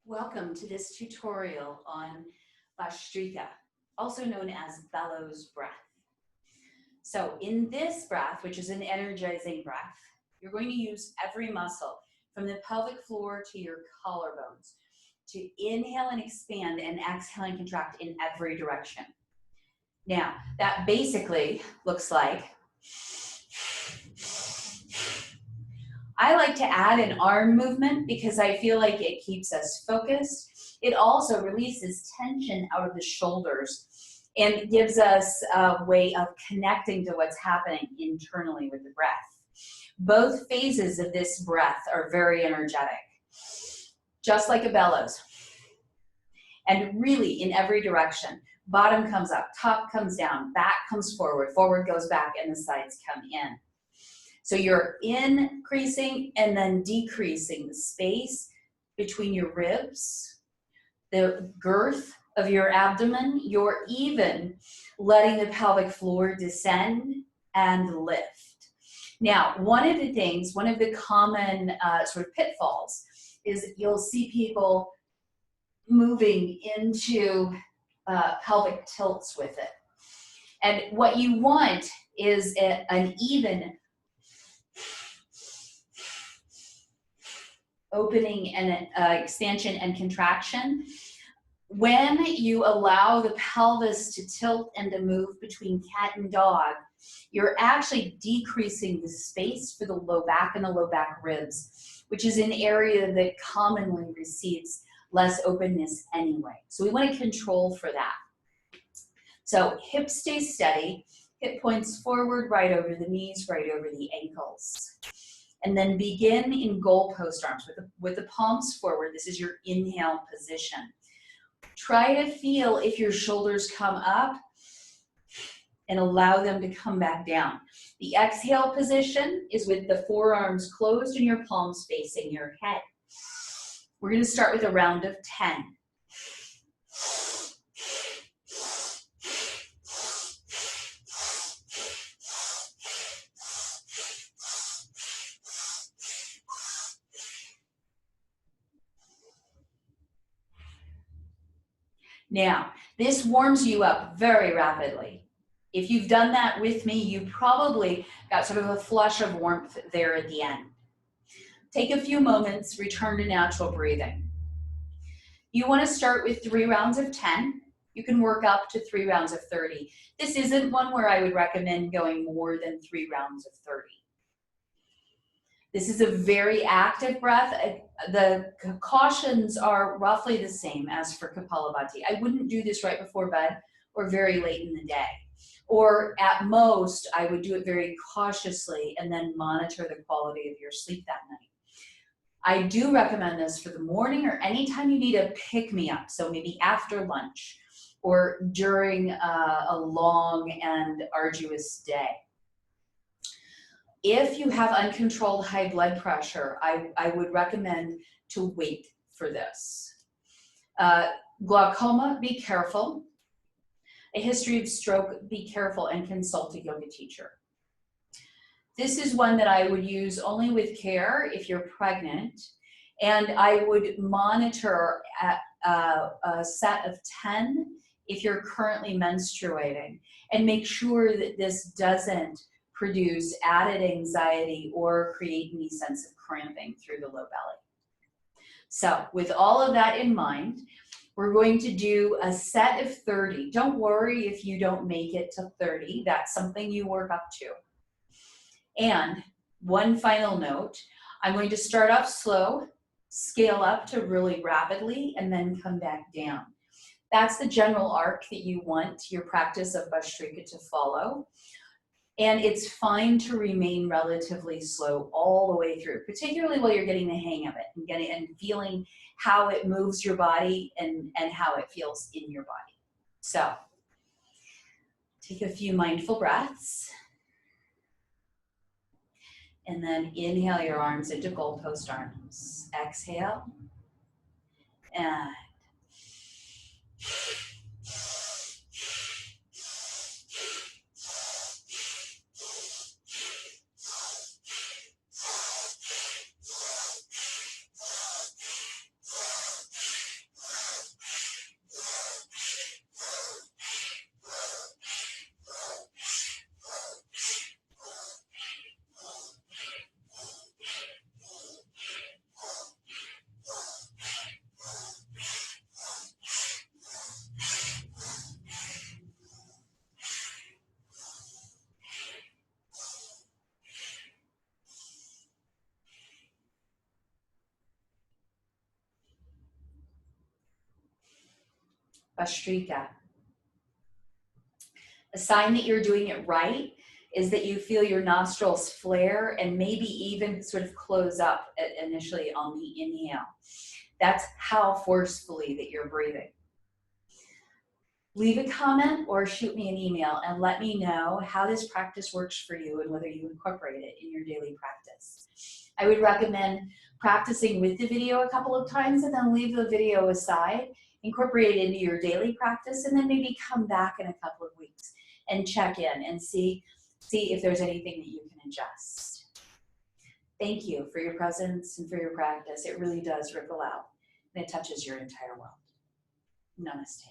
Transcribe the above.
Welcome to this tutorial on Bhastrika, also known as Bellows Breath. So in this breath, which is an energizing breath, you're going to use every muscle from the pelvic floor to your collarbones to inhale and expand and exhale and contract in every direction. Now, that basically looks like I like to add an arm movement because I feel like it keeps us focused. It also releases tension out of the shoulders and gives us a way of connecting to what's happening internally with the breath. Both phases of this breath are very energetic, just like a bellows. And really in every direction. Bottom comes up, top comes down, back comes forward, forward goes back, and the sides come in. So you're increasing and then decreasing the space between your ribs, the girth of your abdomen. You're even letting the pelvic floor descend and lift. Now, one of the common sort of pitfalls is you'll see people moving into pelvic tilts with it. And what you want is an even opening and expansion and contraction. When you allow the pelvis to tilt and to move between cat and dog, you're actually decreasing the space for the low back and the low back ribs, which is an area that commonly receives less openness anyway. So we want to control for that. So hips stay steady, hip points forward, right over the knees, right over the ankles. And then begin in goalpost arms with the palms forward. This is your inhale position. Try to feel if your shoulders come up and allow them to come back down. The exhale position is with the forearms closed and your palms facing your head. We're going to start with a round of 10. Now, this warms you up very rapidly. If you've done that with me, you probably got sort of a flush of warmth there at the end. Take a few moments, return to natural breathing. You want to start with 3 rounds of 10. You can work up to 3 rounds of 30. This isn't one where I would recommend going more than 3 rounds of 30. This is a very active breath. The cautions are roughly the same as for Kapalabhati. I wouldn't do this right before bed or very late in the day. Or at most, I would do it very cautiously and then monitor the quality of your sleep that night. I do recommend this for the morning or anytime you need a pick-me-up, so maybe after lunch or during a long and arduous day. If you have uncontrolled high blood pressure, I would recommend to wait for this. Glaucoma, be careful. A history of stroke, be careful and consult a yoga teacher. This is one that I would use only with care if you're pregnant, and I would monitor at a set of 10 if you're currently menstruating, and make sure that this doesn't produce added anxiety or create any sense of cramping through the low belly. So with all of that in mind, we're going to do a set of 30. Don't worry if you don't make it to 30. That's something you work up to. And one final note, I'm going to start off slow, scale up to really rapidly, and then come back down. That's the general arc that you want your practice of Bhastrika to follow. And it's fine to remain relatively slow all the way through, particularly while you're getting the hang of it and feeling how it moves your body and how it feels in your body. So take a few mindful breaths. And then inhale your arms into goalpost arms. Exhale. And Bhastrika. A sign that you're doing it right is that you feel your nostrils flare and maybe even sort of close up initially on the inhale. That's how forcefully that you're breathing. Leave a comment or shoot me an email and let me know how this practice works for you and whether you incorporate it in your daily practice. I would recommend practicing with the video a couple of times and then leave the video aside, incorporate it into your daily practice, and then maybe come back in a couple of weeks and check in and see if there's anything that you can adjust. Thank you for your presence and for your practice. It really does ripple out and it touches your entire world. Namaste.